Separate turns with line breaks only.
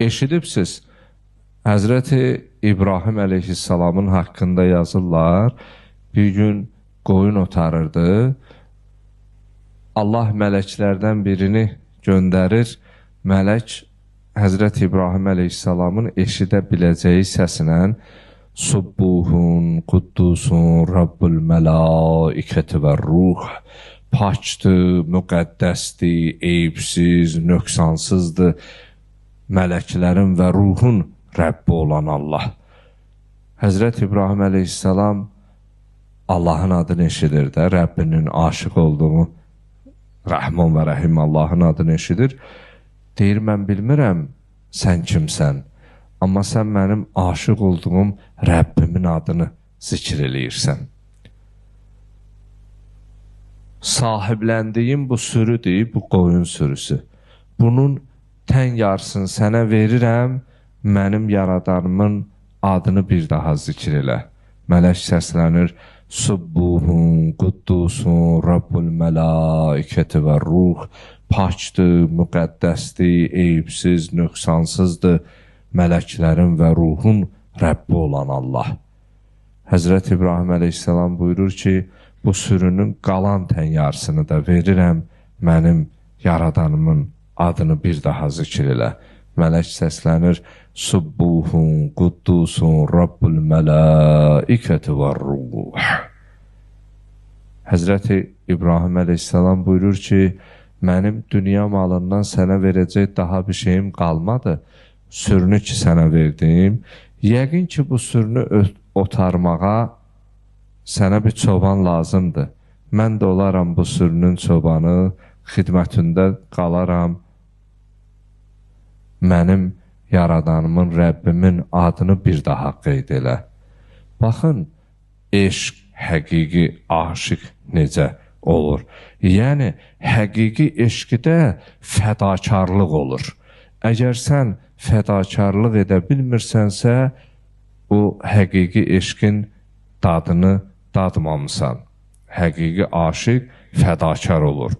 Eşidibsiz, Həzrəti İbrahim əleyhissalamın haqqında yazırlar. Bir gün qoyun otarırdı. Allah mələklərdən birini göndərir. Mələk Həzrəti İbrahim əleyhissalamın eşidə biləcəyi səsinə Subbuhun, Quddusun, Rabbul Mələikəti və Ruh, pakdır, müqəddəsdir, eyibsiz, nöqsansızdır, mələklərin və ruhun Rəbbi olan Allah. Həzrət İbrahim əleyhissalam Allahın adını eşidir də, Rəbbinin aşıq olduğu, Rəhman və Rəhim Allahın adını eşidir. Deyir, mən bilmirəm sən kimsən, amma sən mənim aşıq olduğum Rəbbimin adını zikr eləyirsən. Sahibləndiyim bu sürüdür, bu qoyun sürüsü. Bunun tən yarısını sənə verirəm, mənim yaradanımın adını bir daha zikr elə. Mələk səslənir, Subbuhun, Quddusun, Rabbul Mələikəti və Ruh, pakdır, müqəddəsdir, eyibsiz, nöqsansızdır, mələklərin və ruhun Rəbbi olan Allah. Həzrət İbrahim əleyhissalam buyurur ki, bu sürünün qalan tən yarısını da verirəm, mənim yaradanımın adını bir daha zikr elə. Mələk səslənir, Subbuhun, Quddusun, Rabbul Mələikəti və Ruh. Həzrəti İbrahim əleyhissalam buyurur ki, mənim dünya malından sənə verəcək daha bir şeyim qalmadı. Sürünü ki sənə verdim, yəqin ki bu sürünü otarmağa sənə bir çoban lazımdır. Mən də olaram bu sürünün çobanı, xidmətində qalaram. Mənim yaradanımın, Rəbbimin adını bir daha qeyd elə. Baxın, eşq, həqiqi aşıq necə olur? Yəni, həqiqi eşqdə fədakarlıq olur. Əgər sən fədakarlıq edə bilmirsənsə, o həqiqi eşqin dadını dadmamısan. Həqiqi aşıq fədakar olur.